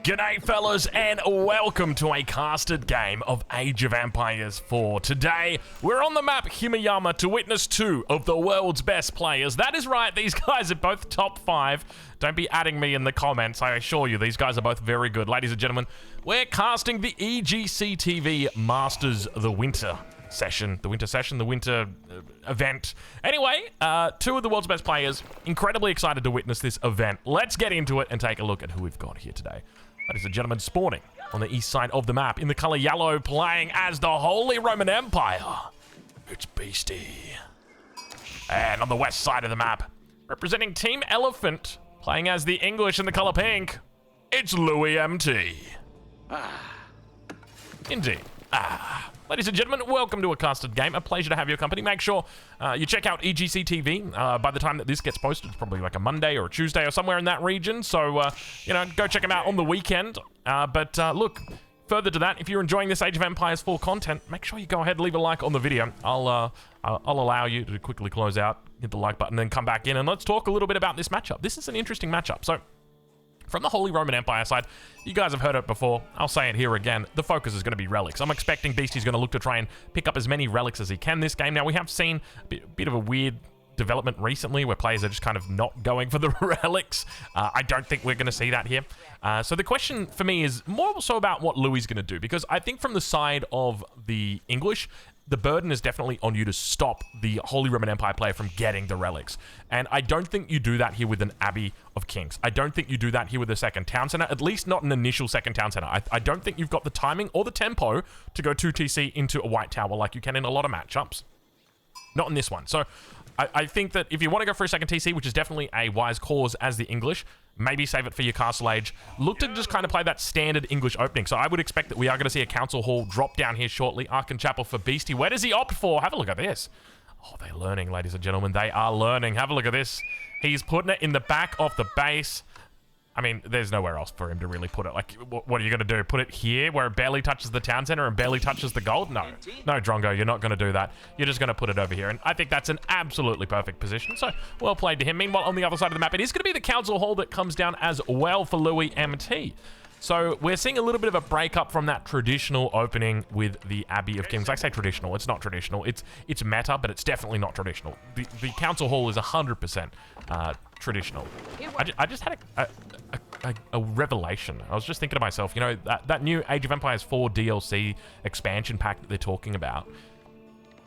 G'day fellas, and welcome to a casted game of Age of Empires 4. Today, we're on the map Himayama to witness two of the world's best players. That is right, these guys are both top 5. Don't be adding me in the comments, I assure you, these guys are both very good. Ladies and gentlemen, we're casting the EGC TV Masters the Winter event. Anyway, two of the world's best players, incredibly excited to witness this event. Let's get into it and take a look at who we've got here today. Ladies and gentlemen, spawning on the east side of the map in the color yellow, playing as the Holy Roman Empire, it's Beastie. And on the west side of the map, representing Team Elephant, playing as the English in the color pink, it's Louis MT. Indeed. Ladies and gentlemen, welcome to a casted game. A pleasure to have your company. Make sure you check out EGC TV. By the time that this gets posted, it's probably like a Monday or a Tuesday or somewhere in that region. So, you know, go check them out on the weekend. Look, further to that, if you're enjoying this Age of Empires 4 content, make sure you go ahead and leave a like on the video. I'll allow you to quickly close out, hit the like button, then come back in, and let's talk a little bit about this matchup. This is an interesting matchup. So, from the Holy Roman Empire side, you guys have heard it before, I'll say it here again, the focus is going to be relics. I'm expecting Beastie's going to look to try and pick up as many relics as he can this game. Now, we have seen a bit of a weird development recently where players are just kind of not going for the relics. I don't think we're going to see that here. So the question for me is more so about what Louis is going to do, because I think from the side of the English, the burden is definitely on you to stop the Holy Roman Empire player from getting the relics. And I don't think you do that here with an Abbey of Kings. I don't think you do that here with a second town center, at least not an initial second town center. I don't think you've got the timing or the tempo to go 2 TC into a white tower like you can in a lot of matchups. Not in this one. So I think that if you want to go for a second TC, which is definitely a wise cause as the English, maybe save it for your Castle Age. Look to just kind of play that standard English opening. So I would expect that we are going to see a Council Hall drop down here shortly. Archon Chapel for Beastie. Where does he opt for? Have a look at this. Oh, they're learning, ladies and gentlemen. They are learning. Have a look at this. He's putting it in the back of the base. I mean, there's nowhere else for him to really put it. Like, what are you going to do? Put it here where it barely touches the town center and barely touches the gold? No. No, Drongo, you're not going to do that. You're just going to put it over here. And I think that's an absolutely perfect position. So, well played to him. Meanwhile, on the other side of the map, it is going to be the Council Hall that comes down as well for Louis MT. So, we're seeing a little bit of a breakup from that traditional opening with the Abbey of Kings. I say traditional. It's not traditional. It's meta, but it's definitely not traditional. The Council Hall is 100% traditional. I just had a revelation. I was just thinking to myself, you know, that new Age of Empires 4 DLC expansion pack that they're talking about,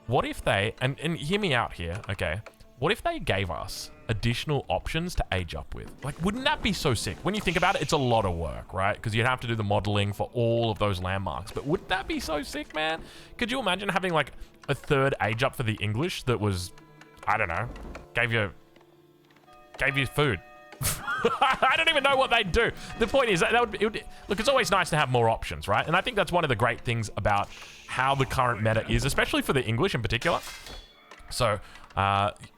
what if they, and hear me out here, okay, what if they gave us additional options to age up with? Like, wouldn't that be so sick? When you think about it, it's a lot of work, right? Because you'd have to do the modeling for all of those landmarks. But wouldn't that be so sick, man? Could you imagine having, like, a third age up for the English that was, I don't know, gave you food? I don't even know what they'd do. The point is that look, it's always nice to have more options, right? And I think that's one of the great things about how the current meta is, especially for the English in particular. So,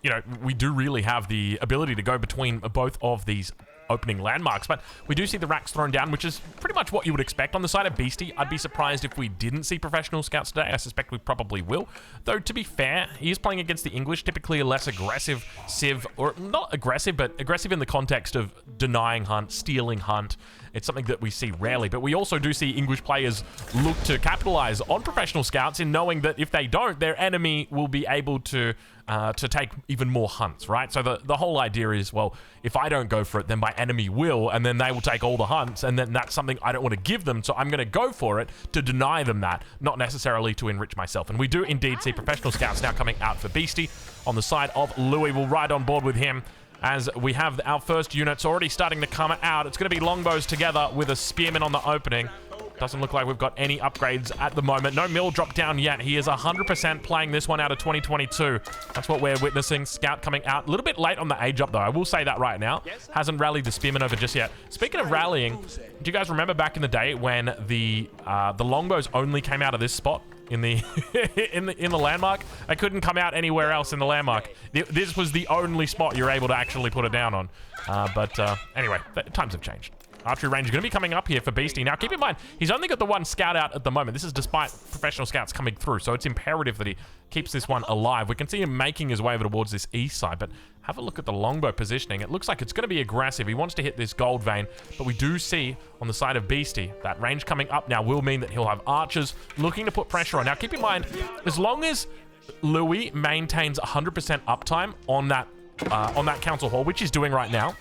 you know, we do really have the ability to go between both of these opening landmarks, but we do see the racks thrown down, which is pretty much what you would expect. On the side of Beastie, I'd be surprised if we didn't see professional scouts today. I suspect we probably will. Though, to be fair, he is playing against the English, typically a less aggressive civ, or not aggressive, but aggressive in the context of denying hunt, stealing hunt. It's something that we see rarely, but we also do see English players look to capitalize on professional scouts in knowing that if they don't, their enemy will be able to take even more hunts, right? So the whole idea is, well, if I don't go for it, then my enemy will, and then they will take all the hunts, and then that's something I don't want to give them, so I'm going to go for it to deny them that, not necessarily to enrich myself. And we do indeed see professional scouts now coming out for Beastie. On the side of Louis, we'll ride on board with him as we have our first units already starting to come out. It's going to be longbows together with a spearman on the opening. Doesn't look like we've got any upgrades at the moment. No mill drop down yet. He is 100% playing this one out of 2022. That's what we're witnessing. Scout coming out. A little bit late on the age up, though. I will say that right now. Hasn't rallied the spearman over just yet. Speaking of rallying, do you guys remember back in the day when the longbows only came out of this spot? In the in the landmark? I couldn't come out anywhere else in the landmark. This was the only spot you're able to actually put it down on. But anyway, times have changed. Archery range is going to be coming up here for Beastie. Now, keep in mind, he's only got the one scout out at the moment. This is despite professional scouts coming through, so it's imperative that he keeps this one alive. We can see him making his way over towards this east side, but have a look at the longbow positioning. It looks like it's going to be aggressive. He wants to hit this gold vein, but we do see on the side of Beastie, that range coming up now will mean that he'll have archers looking to put pressure on. Now, keep in mind, as long as Louis maintains 100% uptime on that council hall, which he's doing right now,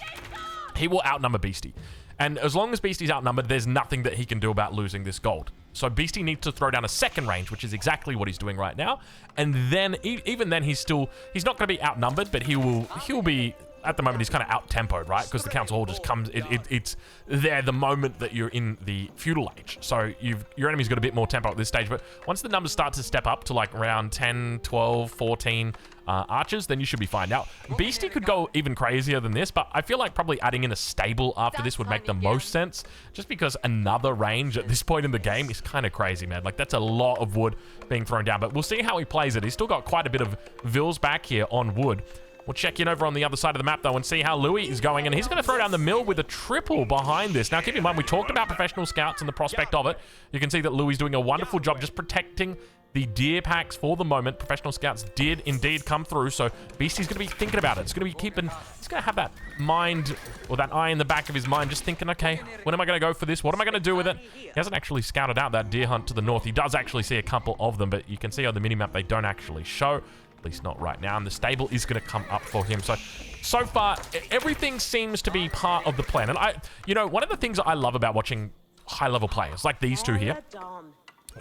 he will outnumber Beastie. And as long as Beastie's outnumbered, there's nothing that he can do about losing this gold. So Beastie needs to throw down a second range, which is exactly what he's doing right now. And then, even then, he's not going to be outnumbered, but he'll be, at the moment, he's kind of out-tempoed, right? Because the council hall just comes, it's there the moment that you're in the feudal age. So your enemy's got a bit more tempo at this stage, but once the numbers start to step up to like around 10, 12, 14 archers, then you should be fine. Now, Beastie could go even crazier than this, but I feel like probably adding in a stable after this would make the most sense, just because another range at this point in the game is kind of crazy, man. Like, that's a lot of wood being thrown down, but we'll see how he plays it. He's still got quite a bit of vills back here on wood. We'll check in over on the other side of the map, though, and see how Louis is going, and he's going to throw down the mill with a triple behind this. Now, keep in mind, we talked about professional scouts and the prospect of it. You can see that Louis is doing a wonderful job just protecting the deer packs for the moment. Professional scouts did indeed come through, so Beastie's going to be thinking about it. It's going to be he's going to have that mind, or that eye in the back of his mind, just thinking, okay, when am I going to go for this? What am I going to do with it? He hasn't actually scouted out that deer hunt to the north. He does actually see a couple of them, but you can see on the minimap they don't actually show. At least not right now, and the stable is going to come up for him. So far, everything seems to be part of the plan. And one of the things I love about watching high-level players, like these two here,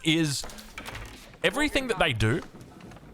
is everything that they do,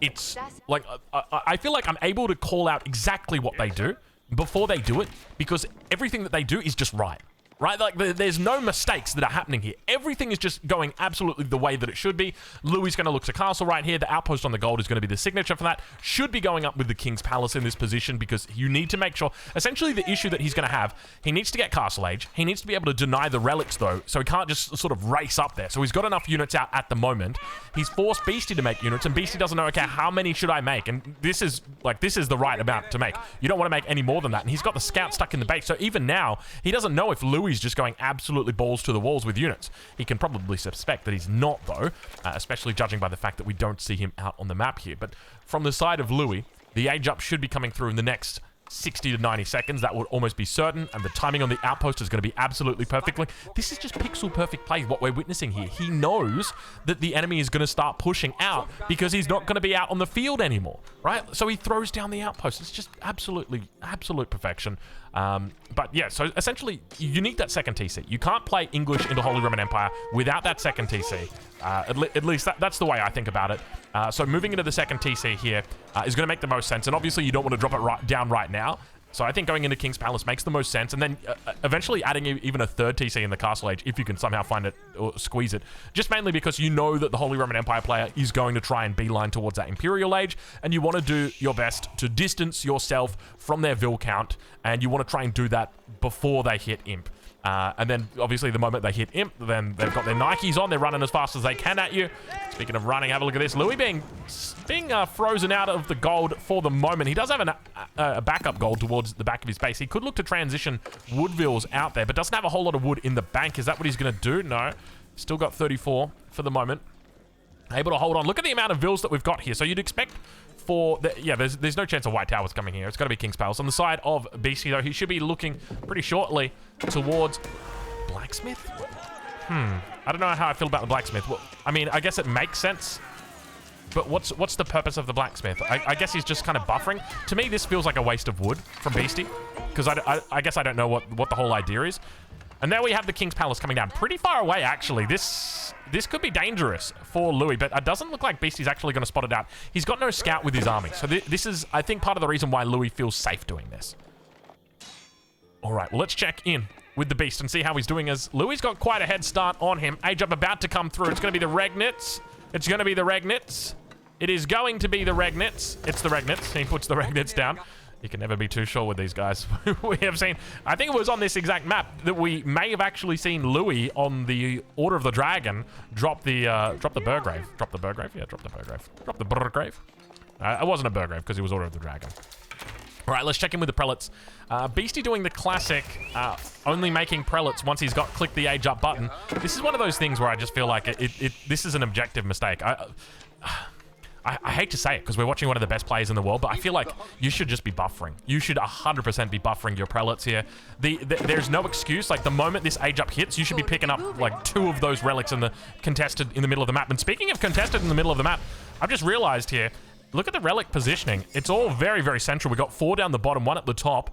it's like, I feel like I'm able to call out exactly what they do before they do it, because everything that they do is just right. Right? Like, there's no mistakes that are happening here. Everything is just going absolutely the way that it should be. Louis is going to look to castle right here. The outpost on the gold is going to be the signature for that. Should be going up with the King's Palace in this position, because you need to make sure... Essentially, the issue that he's going to have, he needs to get castle age. He needs to be able to deny the relics, though, so he can't just sort of race up there. So he's got enough units out at the moment. He's forced Beastie to make units, and Beastie doesn't know, okay, how many should I make? And this is the right amount to make. You don't want to make any more than that. And he's got the scout stuck in the base. So even now, he doesn't know if Louis is just going absolutely balls to the walls with units. He can probably suspect that he's not, though, especially judging by the fact that we don't see him out on the map here. But from the side of Louis, the age up should be coming through in the next 60 to 90 seconds. That would almost be certain, and the timing on the outpost is going to be absolutely perfectly. This is just pixel perfect play, what we're witnessing here. He knows that the enemy is going to start pushing out because he's not going to be out on the field anymore, right? So he throws down the outpost. It's just absolute perfection. But yeah, so essentially, you need that second TC. You can't play English into Holy Roman Empire without that second TC. At least that's the way I think about it. So moving into the second TC here is going to make the most sense. And obviously, you don't want to drop it down right now. So I think going into King's Palace makes the most sense. And then eventually adding even a third TC in the Castle Age, if you can somehow find it or squeeze it. Just mainly because you know that the Holy Roman Empire player is going to try and beeline towards that Imperial Age. And you want to do your best to distance yourself from their Vil count. And you want to try and do that before they hit Imp. And then, obviously, the moment they hit Imp, then they've got their Nikes on. They're running as fast as they can at you. Speaking of running, have a look at this. Louis being frozen out of the gold for the moment. He does have a backup gold towards the back of his base. He could look to transition Woodvilles out there, but doesn't have a whole lot of wood in the bank. Is that what he's going to do? No. Still got 34 for the moment. Able to hold on. Look at the amount of vills that we've got here. So you'd expect... there's no chance of White Towers coming here. It's got to be King's Palace. On the side of BC, though, he should be looking pretty shortly towards Blacksmith. I don't know how I feel about the Blacksmith. Well, I mean, I guess it makes sense. But what's the purpose of the Blacksmith? I guess he's just kind of buffering. To me, this feels like a waste of wood from Beastie. Because I guess I don't know what the whole idea is. And there we have the King's Palace coming down. Pretty far away, actually. This could be dangerous for Louis, but it doesn't look like Beastie's actually going to spot it out. He's got no scout with his army. So this is, I think, part of the reason why Louis feels safe doing this. All right, well, let's check in with the Beast and see how he's doing, as Louis got quite a head start on him. Age up about to come through. It's going to be the Regnitz. It's going to be the Regnitz. It is going to be the Regnitz. It's the Regnitz. He puts the Regnitz down. You can never be too sure with these guys. We have seen, I think it was on this exact map that we may have actually seen Louis on the Order of the Dragon drop the Burgrave. Drop the Burgrave? Yeah, drop the Burgrave. Drop the Burgrave. It wasn't a Burgrave because it was Order of the Dragon. All right, let's check in with the prelates. Beastie doing the classic, only making prelates once he's got click the age up button. This is one of those things where I just feel like this is an objective mistake. I hate to say it because we're watching one of the best players in the world, but I feel like you should just be buffering. You should 100% be buffering your prelates here. There's no excuse. Like, the moment this age up hits, you should be picking up like 2 of those relics in the contested in the middle of the map. And speaking of contested in the middle of the map, I've just realized here, look at the relic positioning. It's all very, very central. We've got 4 down the bottom, 1 at the top.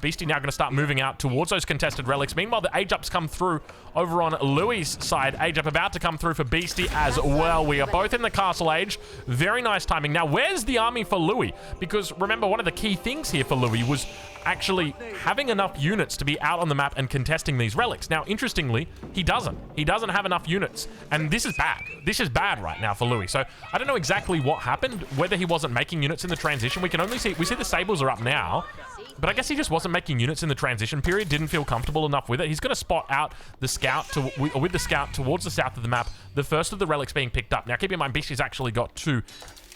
Beastie now going to start moving out towards those contested relics. Meanwhile, the age-ups come through over on Louis' side. Age-up about to come through for Beastie as well. We are both in the castle age. Very nice timing. Now, where's the army for Louis? Because remember, one of the key things here for Louis was actually having enough units to be out on the map and contesting these relics. Now, interestingly, he doesn't. He doesn't have enough units. And this is bad. This is bad right now for Louis. So I don't know exactly what happened, whether he wasn't making units in the transition. We can only see, we see the sables are up now. But I guess he just wasn't making units in the transition period, didn't feel comfortable enough with it. He's going to spot out the scout with the scout towards the south of the map, the first of the relics being picked up. Now, keep in mind, Beastie's actually got 2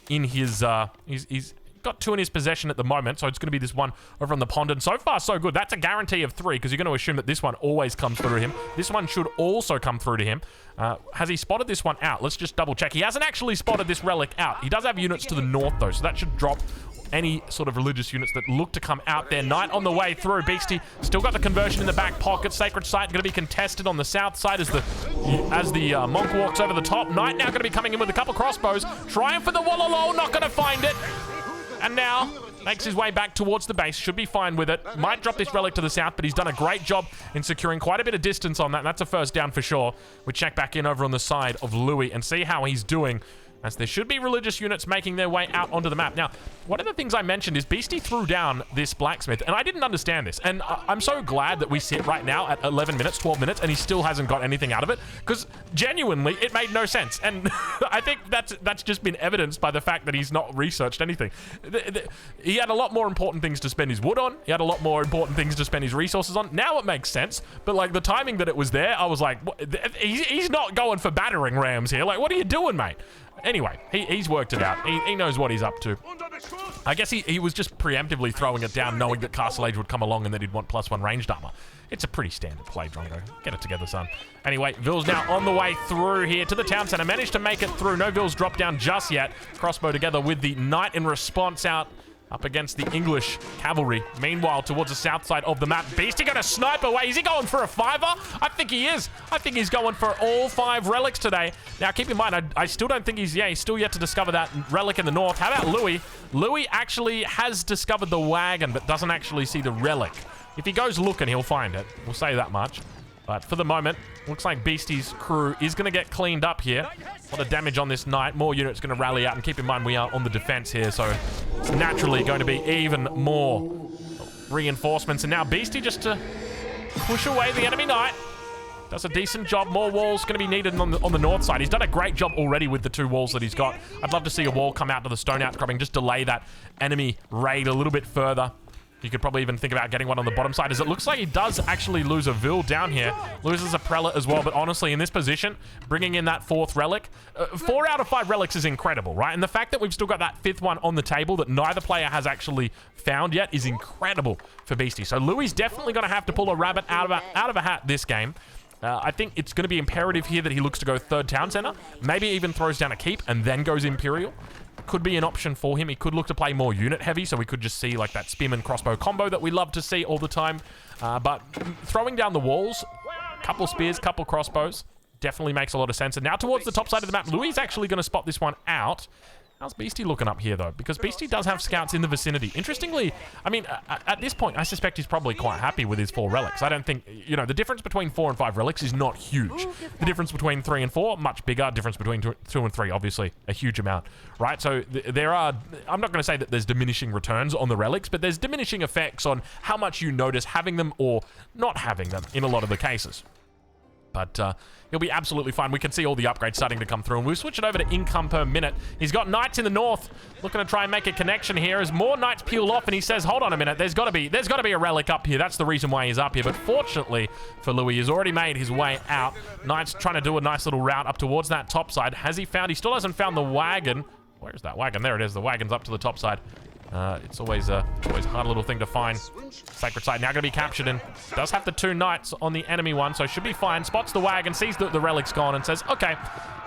in his, he's got 2 in his possession at the moment, so it's going to be this one over on the pond. And so far, so good. That's a guarantee of 3, because you're going to assume that this one always comes through to him. This one should also come through to him. Has he spotted this one out? Let's just double check. He hasn't actually spotted this relic out. He does have units to the north, though, so that should drop any sort of religious units that look to come out there. Knight on the way through. Beastie still got the conversion in the back pocket. Sacred Site going to be contested on the south side as the monk walks over the top. Knight now going to be coming in with a couple crossbows. Trying for the Wallalow, not going to find it. And now makes his way back towards the base. Should be fine with it. Might drop this relic to the south, but he's done a great job in securing quite a bit of distance on that. That's a first down for sure. We check back in over on the side of Louis and see how he's doing, as there should be religious units making their way out onto the map. Now, one of the things I mentioned is Beastie threw down this blacksmith, and I didn't understand this. And I'm so glad that we sit right now at 11 minutes, 12 minutes, and he still hasn't got anything out of it, because genuinely, it made no sense. And I think that's just been evidenced by the fact that he's not researched anything. He had a lot more important things to spend his wood on. He had a lot more important things to spend his resources on. Now it makes sense, but like the timing that it was there, I was like, he's not going for battering rams here. Like, what are you doing, mate? Anyway, he's worked it out. He knows what he's up to. I guess he was just preemptively throwing it down, knowing that Castle Age would come along and that he'd want +1 ranged armor. It's a pretty standard play, Drongo. Get it together, son. Anyway, Ville's now on the way through here to the town center. Managed to make it through. No Ville's dropped down just yet. Crossbow together with the Knight in response out up against the English cavalry. Meanwhile, towards the south side of the map, Beastie going to snipe away. Is he going for a 5er? I think he is. I think he's going for all 5 relics today. Now, keep in mind, I still don't think he's still yet to discover that relic in the north. How about Louis? Louis actually has discovered the wagon, but doesn't actually see the relic. If he goes looking, he'll find it. We'll say that much. But for the moment, looks like Beastie's crew is going to get cleaned up here. A lot of damage on this Knight. More units going to rally out. And keep in mind, we are on the defense here, so it's naturally going to be even more reinforcements. And now Beastie just to push away the enemy Knight. Does a decent job. More walls going to be needed on the north side. He's done a great job already with the 2 walls that he's got. I'd love to see a wall come out to the stone outcropping. Just delay that enemy raid a little bit further. You could probably even think about getting one on the bottom side, as it looks like he does actually lose a Ville down here. Loses a prelate as well, but honestly, in this position, bringing in that 4th relic, 4 out of 5 relics is incredible, right? And the fact that we've still got that 5th one on the table that neither player has actually found yet is incredible for Beastie. So Louis definitely going to have to pull a rabbit out of a hat this game. I think it's going to be imperative here that he looks to go 3rd town center, maybe even throws down a keep and then goes Imperial. Could be an option for him. He could look to play more unit heavy, so we could just see like that spim and crossbow combo that we love to see all the time. But throwing down the walls, couple spears, couple crossbows, definitely makes a lot of sense. And now towards the top side of the map, Louis is actually going to spot this one out. How's Beastie looking up here, though? Because Beastie does have scouts in the vicinity. Interestingly, I mean, at this point, I suspect he's probably quite happy with his 4 relics. I don't think, you know, the difference between 4 and 5 relics is not huge. The difference between 3 and 4, much bigger. Difference between 2 and 3, obviously, a huge amount, right? So there are, I'm not going to say that there's diminishing returns on the relics, but there's diminishing effects on how much you notice having them or not having them in a lot of the cases. But he'll be absolutely fine. We can see all the upgrades starting to come through, and we'll switch it over to income per minute. He's got Knights in the north, looking to try and make a connection here as more Knights peel off, and he says, hold on a minute, there's got to be a relic up here. That's the reason why he's up here. But fortunately for Louis, he's already made his way out. Knights trying to do a nice little route up towards that top side. Has he found? He still hasn't found the wagon. Where's that wagon? There it is. The wagon's up to the top side. It's always a hard little thing to find. Sacred Site now going to be captured and does have the 2 knights on the enemy one, so should be fine. Spots the wagon, sees that the relic's gone and says, okay,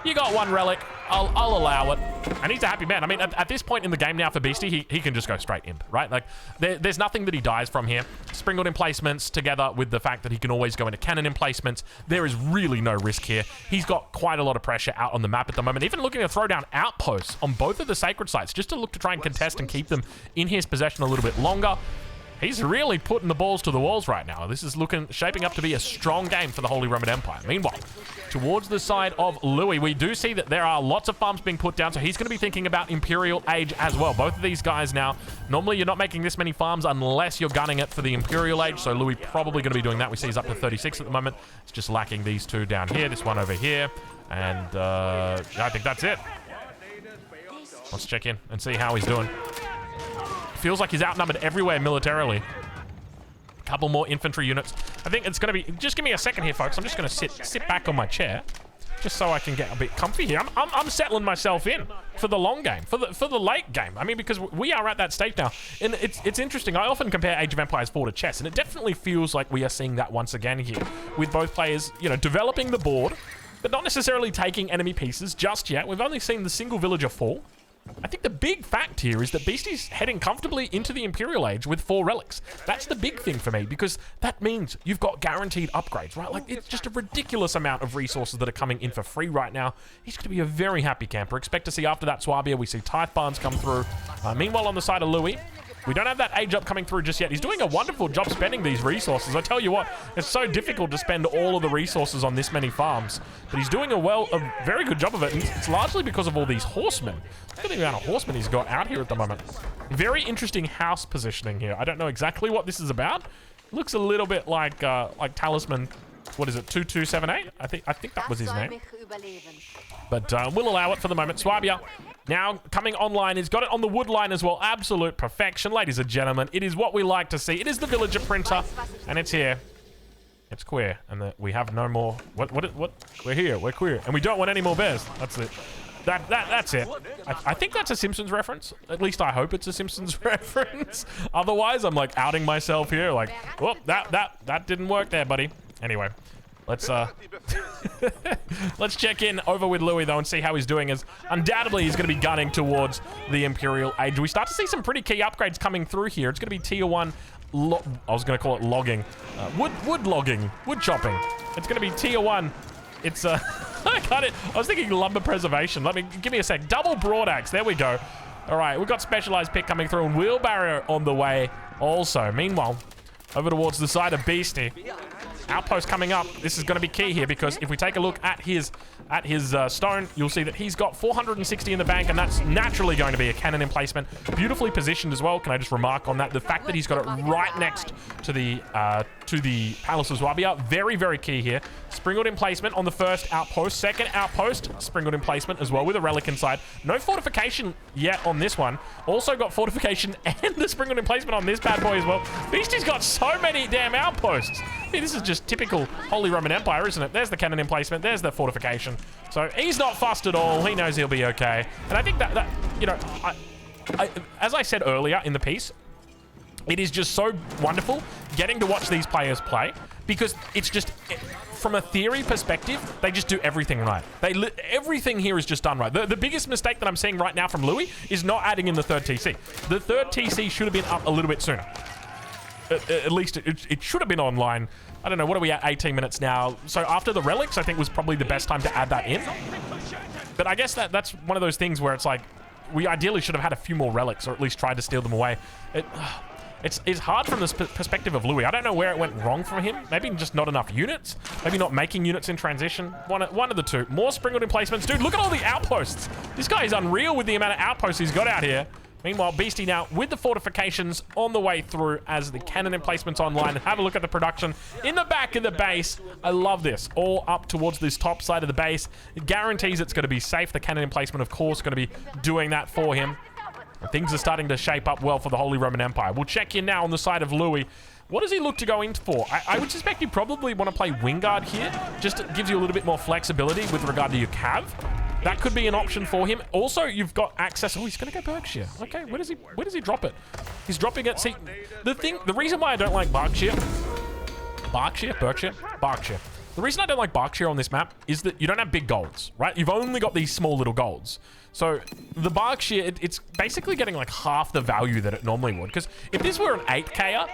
you got 1 relic, I'll allow it. And he's a happy man. I mean, at this point in the game now for Beastie, he can just go straight imp, right? Like, there's nothing that he dies from here. Sprinkled emplacements together with the fact that he can always go into cannon emplacements. There is really no risk here. He's got quite a lot of pressure out on the map at the moment. Even looking to throw down outposts on both of the Sacred Sites just to look to try and contest and keep them in his possession a little bit longer. He's really putting the balls to the walls right now. This is shaping up to be a strong game for the Holy Roman Empire. Meanwhile, towards the side of Louis, we do see that there are lots of farms being put down, so he's going to be thinking about Imperial Age as well. Both of these guys now, normally you're not making this many farms unless you're gunning it for the Imperial Age, so Louis probably going to be doing that. We see he's up to 36 at the moment. It's just lacking these 2 down here, this one over here, and I think that's it. Let's check in and see how he's doing. Feels like he's outnumbered everywhere militarily. A couple more infantry units. I think it's going to be... Just give me a second here, folks. I'm just going to sit back on my chair just so I can get a bit comfy here. I'm settling myself in for the long game, for the late game. I mean, because we are at that stage now. And it's interesting. I often compare Age of Empires 4 to chess, and it definitely feels like we are seeing that once again here with both players, you know, developing the board, but not necessarily taking enemy pieces just yet. We've only seen the single villager fall. I think the big fact here is that Beastie's heading comfortably into the Imperial Age with 4 relics. That's the big thing for me, because that means you've got guaranteed upgrades, right? Like, it's just a ridiculous amount of resources that are coming in for free right now. He's going to be a very happy camper. Expect to see after that Swabia, we see Tithe Barns come through. Meanwhile, on the side of Louis, we don't have that age up coming through just yet. He's doing a wonderful job spending these resources. I tell you what, it's so difficult to spend all of the resources on this many farms. But he's doing a very good job of it. And it's largely because of all these horsemen. Look at the amount of horsemen he's got out here at the moment. Very interesting house positioning here. I don't know exactly what this is about. Looks a little bit like Talisman. What is it? 2278? I think that was his name. But we'll allow it for the moment. Swabia now coming online. He's got it on the wood line as well. Absolute perfection, ladies and gentlemen. It is what we like to see. It is the villager printer, and it's here. It's queer, and we have no more. What? We're here. We're queer, and we don't want any more bears. That's it. That's it. I think that's a Simpsons reference. At least I hope it's a Simpsons reference. Otherwise, I'm like outing myself here. Like, well, that didn't work there, buddy. Anyway, let's let's check in over with Louis though and see how he's doing, as undoubtedly he's going to be gunning towards the Imperial Age. We start to see some pretty key upgrades coming through here. It's going to be tier 1. I was going to call it logging, wood logging, wood chopping. It's going to be tier 1. It's I got it. I was thinking lumber preservation. Give me a sec. Double broadaxe. There we go. All right, we've got specialized pick coming through and wheelbarrow on the way also. Meanwhile, over towards the side of Beastie. Outpost coming up. This is going to be key here, because if we take a look at his stone, you'll see that he's got 460 in the bank, and that's naturally going to be a cannon emplacement. Beautifully positioned as well. Can I just remark on that? The fact that he's got it right next to the Palace of Swabia, very, very key here. Sprinkled emplacement on the first outpost. Second outpost, sprinkled emplacement as well with a relic inside. No fortification yet on this one. Also got fortification and the sprinkled emplacement on this bad boy as well. Beastie's got so many damn outposts. I mean, this is just typical Holy Roman Empire, isn't it? There's the cannon emplacement. There's the fortification. So he's not fussed at all. He knows he'll be okay. And I think that you know, as I said earlier in the piece, it is just so wonderful getting to watch these players play, because it's just, from a theory perspective, they just do everything right. Everything here is just done right. The biggest mistake that I'm seeing right now from Louis is not adding in the third TC. The third TC should have been up a little bit sooner. At least it should have been online. I don't know, what are we at? 18 minutes now. So after the relics, I think was probably the best time to add that in. But I guess that's one of those things where it's like, we ideally should have had a few more relics, or at least tried to steal them away. It's hard from the perspective of Louis. I don't know where it went wrong for him. Maybe just not enough units. Maybe not making units in transition. One of the two. More sprinkled emplacements. Dude, look at all the outposts. This guy is unreal with the amount of outposts he's got out here. Meanwhile, Beastie now with the fortifications on the way through as the cannon emplacements online. And have a look at the production in the back of the base. I love this. All up towards this top side of the base. It guarantees it's going to be safe. The cannon emplacement, of course, going to be doing that for him. Things are starting to shape up well for the Holy Roman Empire. We'll check in now on the side of Louis. What does he look to go in for? I would suspect you probably want to play Wingard here. Just gives you a little bit more flexibility with regard to your cav. that could be an option for him. Also, you've got access. Oh, he's going to go Berkshire. Okay, where does he drop it? He's dropping it. See, the reason why I don't like Berkshire. The reason I don't like Berkshire on this map is that you don't have big golds, right? You've only got these small little golds. So the Berkshire, it's basically getting like half the value that it normally would. Because if this were an 8K-er,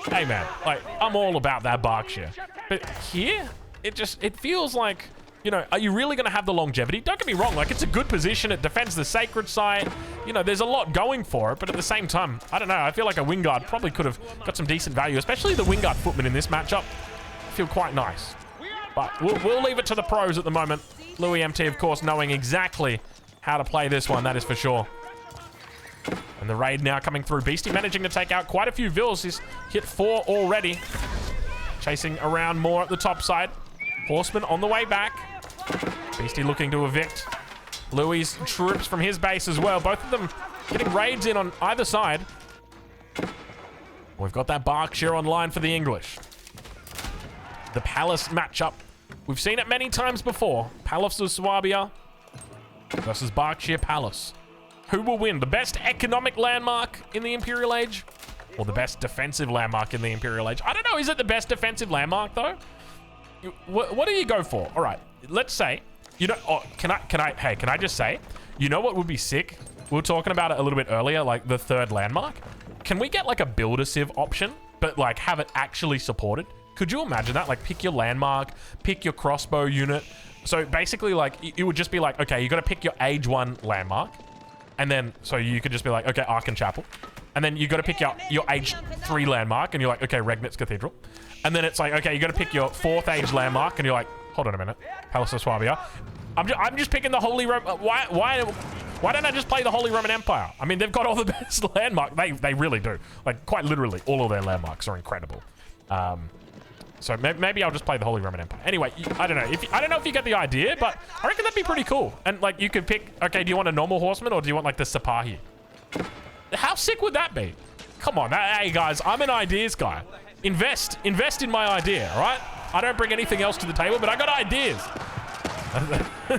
hey man, like I'm all about that Berkshire. But here, it feels like, you know, are you really going to have the longevity? Don't get me wrong, like it's a good position. It defends the sacred site. You know, there's a lot going for it. But at the same time, I don't know. I feel like a Wingard probably could have got some decent value, especially the Wingard footman in this matchup. I feel quite nice. But we'll leave it to the pros at the moment. Louis MT, of course, knowing exactly how to play this one, that is for sure. And the raid now coming through. Beastie managing to take out quite a few vills. He's hit 4 already. Chasing around more at the top side. Horseman on the way back. Beastie looking to evict Louis' troops from his base as well. Both of them getting raids in on either side. We've got that Berkshire online for the English. The Palace matchup. We've seen it many times before. Palace of Swabia versus Berkshire Palace. Who will win? The best economic landmark in the Imperial Age? Or the best defensive landmark in the Imperial Age? I don't know. Is it the best defensive landmark, though? What do you go for? All right. Let's say, you know, oh, can I just say, you know what would be sick? We were talking about it a little bit earlier, like the third landmark. Can we get like a builder civ option, but like have it actually supported? Could you imagine that? Like pick your landmark, pick your crossbow unit. So basically like it would just be like, okay, you got to pick your age 1 landmark. And then, so you could just be like, okay, Ark and Chapel. And then you got to pick your age 3 landmark and you're like, okay, Regnitz Cathedral. And then it's like, okay, you got to pick your 4th age landmark and you're like, hold on a minute, Palace of Swabia. I'm just picking the Holy Roman. Why don't I just play the Holy Roman Empire? I mean, they've got all the best landmarks. They really do. Like quite literally, all of their landmarks are incredible. So maybe I'll just play the Holy Roman Empire. Anyway, I don't know. I don't know if you get the idea, but I reckon that'd be pretty cool. And like you could pick, okay, do you want a normal horseman or do you want like the Sipahi? How sick would that be? Come on, hey guys, I'm an ideas guy. Invest in my idea, all right? I don't bring anything else to the table, but I got ideas.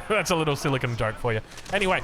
That's a little silicon joke for you. Anyway,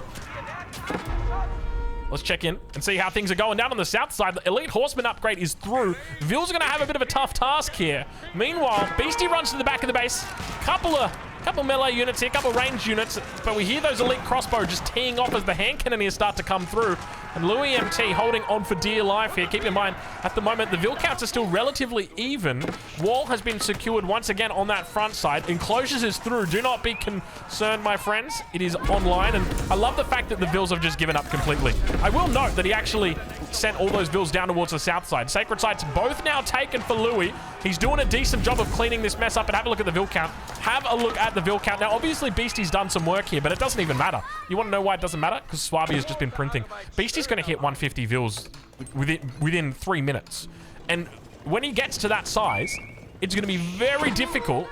let's check in and see how things are going down on the south side. The elite horseman upgrade is through. Vils are going to have a bit of a tough task here. Meanwhile, Beastie runs to the back of the base. Couple melee units here, couple ranged units, but we hear those elite crossbow just teeing off as the hand cannoneers start to come through. And Louis MT holding on for dear life here. Keep in mind, at the moment, the Vil counts are still relatively even. Wall has been secured once again on that front side. Enclosures is through. Do not be concerned, my friends. It is online, and I love the fact that the Vils have just given up completely. I will note that he actually sent all those Vils down towards the south side. Sacred sites both now taken for Louis. He's doing a decent job of cleaning this mess up, and have a look at the Vil count. Have a look at the Vil count. Now, obviously, Beastie's done some work here, but it doesn't even matter. You want to know why it doesn't matter? Because Swabi has just been printing. Beastie's going to hit 150 Vils within 3 minutes. And when he gets to that size, it's going to be very difficult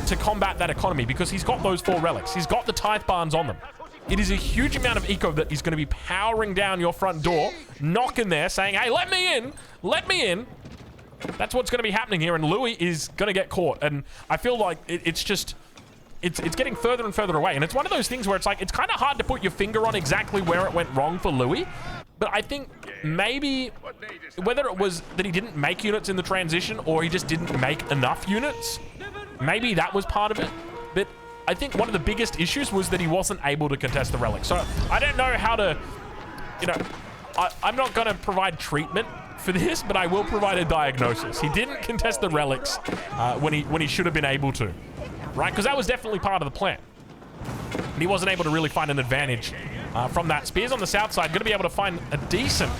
to combat that economy because he's got those 4 relics. He's got the tithe barns on them. It is a huge amount of eco that he's going to be powering down your front door, knocking there, saying, hey, let me in, let me in. That's what's going to be happening here, and Louis is going to get caught. And I feel like it's getting further and further away. And it's one of those things where it's like, it's kind of hard to put your finger on exactly where it went wrong for Louis. But I think maybe whether it was that he didn't make units in the transition or he just didn't make enough units, maybe that was part of it. But I think one of the biggest issues was that he wasn't able to contest the relic. So I don't know how to, you know, I'm not going to provide treatment for this, but I will provide a diagnosis. He didn't contest the relics when he should have been able to, right? Because that was definitely part of the plan. And he wasn't able to really find an advantage from that. Spears on the south side, going to be able to find a decent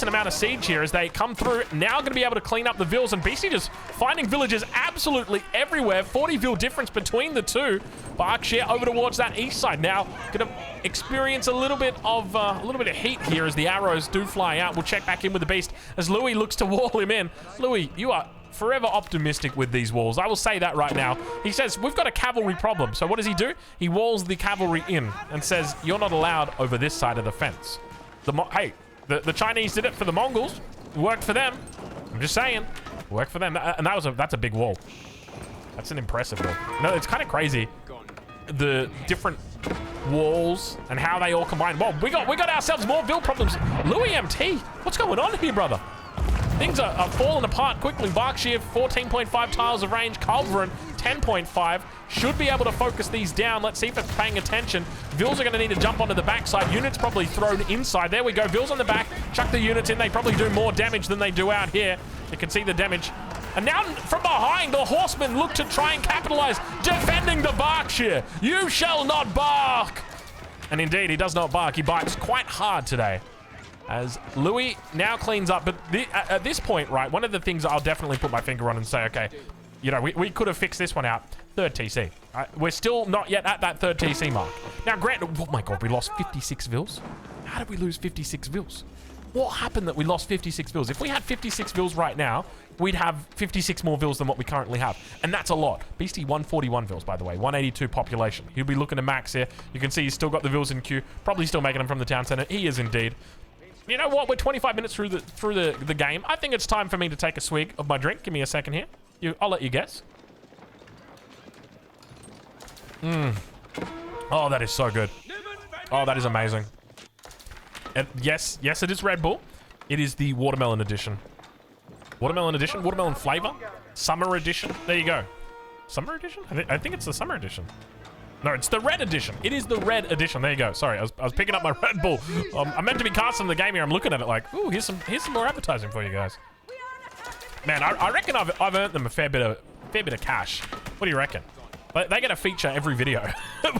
amount of siege here as they come through. Now going to be able to clean up the Vils, and Beastie just finding villages absolutely everywhere. 40 Vil difference between the two. Berkshire over towards that east side now. Going to experience a little bit of heat here as the arrows do fly out. We'll check back in with the Beast as Louis looks to wall him in. Louis, you are forever optimistic with these walls. I will say that right now. He says, we've got a cavalry problem. So what does he do? He walls the cavalry in and says, you're not allowed over this side of the fence. Hey, the Chinese did it for the Mongols. It worked for them. I'm just saying. It worked for them. And that's a big wall. That's an impressive wall. No, it's kind of crazy the different walls and how they all combine. Well, we got ourselves more build problems. Louis MT, what's going on here, brother? Things are falling apart quickly. Berkshire, 14.5 tiles of range. Culverin, 10.5. Should be able to focus these down. Let's see if it's paying attention. Vils are going to need to jump onto the backside. Units probably thrown inside. There we go. Vils on the back. Chuck the units in. They probably do more damage than they do out here. You can see the damage. And now from behind, the horsemen look to try and capitalize, defending the Berkshire. You shall not bark. And indeed, he does not bark. He bites quite hard today. As Louis now cleans up. But at this point, right, one of the things I'll definitely put my finger on and say, okay, you know, we could have fixed this one out. Third TC. We're still not yet at that third TC mark. Now, granted, oh my God, we lost 56 Vils. How did we lose 56 Vils? What happened that we lost 56 Vils? If we had 56 Vils right now, we'd have 56 more Vils than what we currently have. And that's a lot. Beastie, 141 Vils, by the way. 182 population. He'll be looking to max here. You can see he's still got the Vils in queue. Probably still making them from the town center. He is indeed. You know what? We're 25 minutes through the game. I think it's time for me to take a swig of my drink. Give me a second here. I'll let you guess. Oh, that is so good. Oh, that is amazing. And yes, it is Red Bull. It is the watermelon edition. Watermelon edition? Watermelon flavor? Summer edition? There you go. Summer edition? I think it's the summer edition. No, it's the red edition. It is the red edition. There you go. Sorry, I was picking up my Red Bull. I'm meant to be casting the game here. I'm looking at it like, ooh, here's some more advertising for you guys. Man, I reckon I've earned them a fair bit of cash. What do you reckon? They get a feature every video.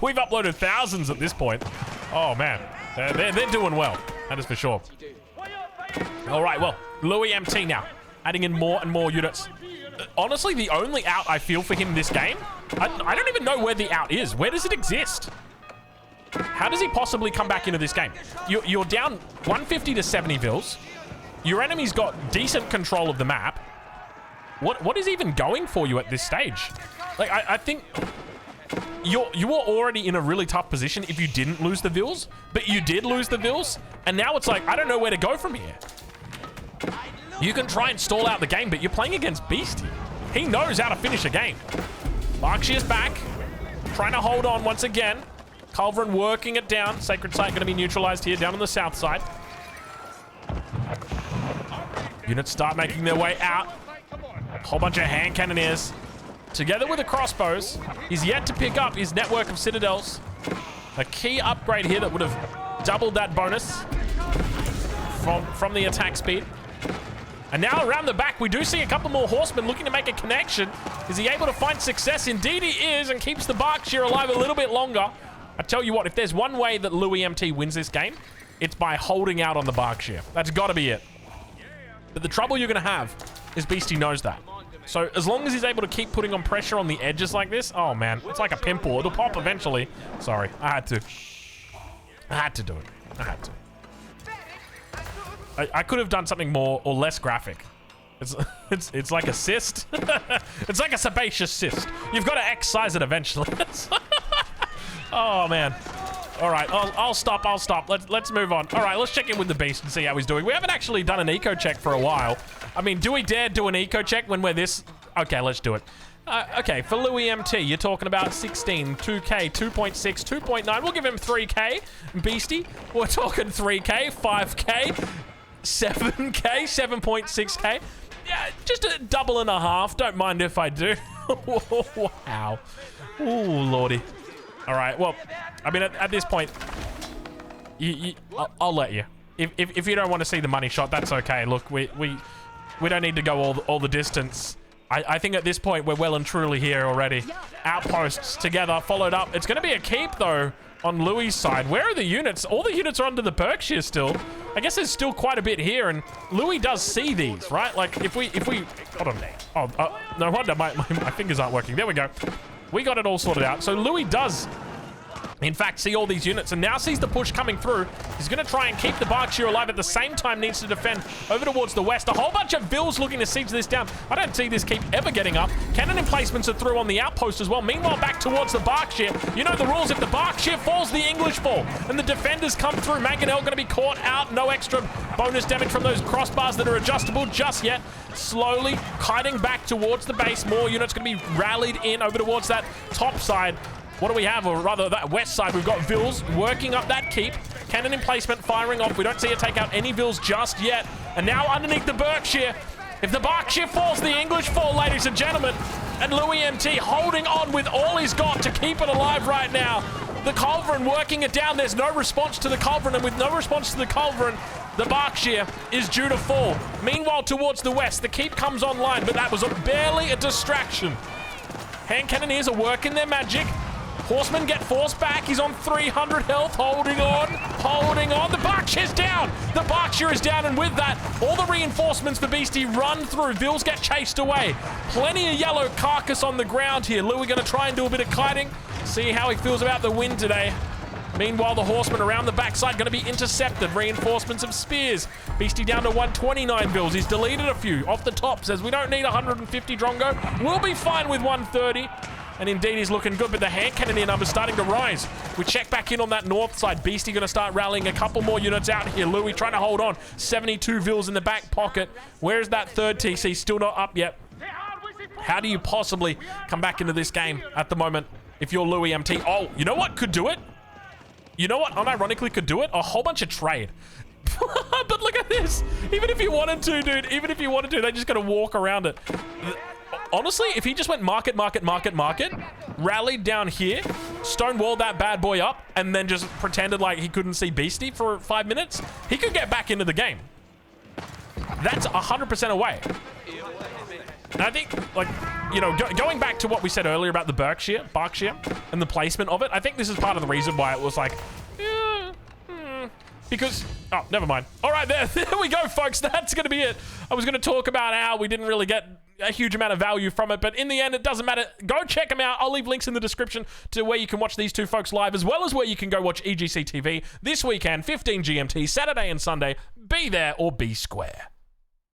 We've uploaded thousands at this point. Oh man, they're doing well. That is for sure. All right, well, Louis MT now, adding in more and more units. Honestly, the only out I feel for him this game, I don't even know where the out is. Where does it exist? How does he possibly come back into this game? You're down 150 to 70 Vils. Your enemy's got decent control of the map. What is even going for you at this stage? Like, I think you were already in a really tough position if you didn't lose the Vils, but you did lose the Vils, and now it's like, I don't know where to go from here. You can try and stall out the game, but you're playing against Beastie. He knows how to finish a game. Berkshire's back, trying to hold on once again. Culverin working it down. Sacred Site going to be neutralized here down on the south side. Units start making their way out. Whole bunch of hand cannoneers. Together with the crossbows, he's yet to pick up his network of citadels. A key upgrade here that would have doubled that bonus from the attack speed. And now around the back, we do see a couple more horsemen looking to make a connection. Is he able to find success? Indeed he is, and keeps the Berkshire alive a little bit longer. I tell you what, if there's one way that Louis MT wins this game, it's by holding out on the Berkshire. That's got to be it. But the trouble you're going to have is Beastie knows that. So as long as he's able to keep putting on pressure on the edges like this, oh man, it's like a pimple. It'll pop eventually. Sorry, I had to do it. I had to. I could have done something more or less graphic. It's like a cyst. It's like a sebaceous cyst. You've got to excise it eventually. Oh man. All right, I'll stop. Let's move on. All right, let's check in with the beast and see how he's doing. We haven't actually done an eco check for a while. I mean, do we dare do an eco check when we're this? Okay, let's do it. Okay, for Louis MT, you're talking about 16, 2K, 2.6, 2.9. We'll give him 3K. Beastie, we're talking 3K, 5K, 7K, 7.6K. Yeah, just a double and a half. Don't mind if I do. Wow. Ooh, lordy. All right, well, I mean, at this point, I'll let you. If you don't want to see the money shot, that's okay. Look, we don't need to go all the distance. I think at this point, we're well and truly here already. Outposts together, followed up. It's going to be a keep, though, on Louis' side. Where are the units? All the units are under the Berkshire still. I guess there's still quite a bit here, and Louis does see these, right? Like, if we hold on. Oh, no wonder my fingers aren't working. There we go. We got it all sorted out. So Louis does, in fact, see all these units and now sees the push coming through. He's going to try and keep the Berkshire alive. At the same time, needs to defend over towards the west. A whole bunch of Vils looking to siege this down. I don't see this keep ever getting up. Cannon emplacements are through on the outpost as well. Meanwhile, back towards the Berkshire. You know the rules. If the Berkshire falls, the English fall. And the defenders come through. Mangonel going to be caught out. No extra bonus damage from those crossbars that are adjustable just yet. Slowly kiting back towards the base. More units going to be rallied in over towards that top side. What do we have? Or rather, that west side, we've got Vils working up that keep. Cannon in placement, firing off. We don't see it take out any Vils just yet. And now underneath the Berkshire. If the Berkshire falls, the English fall, ladies and gentlemen. And Louis MT holding on with all he's got to keep it alive right now. The Culverin working it down. There's no response to the Culverin, and with no response to the Culverin, the Berkshire is due to fall. Meanwhile, towards the west, the keep comes online, but that was barely a distraction. Hand cannoneers are working their magic. Horsemen get forced back. He's on 300 health, holding on, holding on. The Berkshire's down. The Berkshire is down, and with that, all the reinforcements for Beastie run through. Vils get chased away. Plenty of yellow carcass on the ground here. Louis going to try and do a bit of kiting. See how he feels about the wind today. Meanwhile, the horsemen around the backside going to be intercepted. Reinforcements of spears. Beastie down to 129 Vils. He's deleted a few off the top. Says we don't need 150 Drongo. We'll be fine with 130. And indeed, he's looking good, but the hand cannoneer number's starting to rise. We check back in on that north side. Beastie going to start rallying a couple more units out here. Louis trying to hold on. 72 Vils in the back pocket. Where's that third TC? Still not up yet. How do you possibly come back into this game at the moment if you're Louis MT? Oh, you know what could do it? You know what unironically could do it? A whole bunch of trade. But look at this. Even if you wanted to, dude, even if you wanted to, they're just going to walk around it. Honestly, if he just went market, rallied down here, stonewalled that bad boy up, and then just pretended like he couldn't see Beastie for 5 minutes, he could get back into the game. That's 100% away. And I think, like, you know, going back to what we said earlier about the Berkshire, and the placement of it, I think this is part of the reason why it was like, because, oh, never mind. All right, there we go, folks. That's going to be it. I was going to talk about how we didn't really get a huge amount of value from it, but in the end, it doesn't matter. Go check them out. I'll leave links in the description to where you can watch these two folks live, as well as where you can go watch EGC TV this weekend, 15 GMT, Saturday and Sunday. Be there or be square.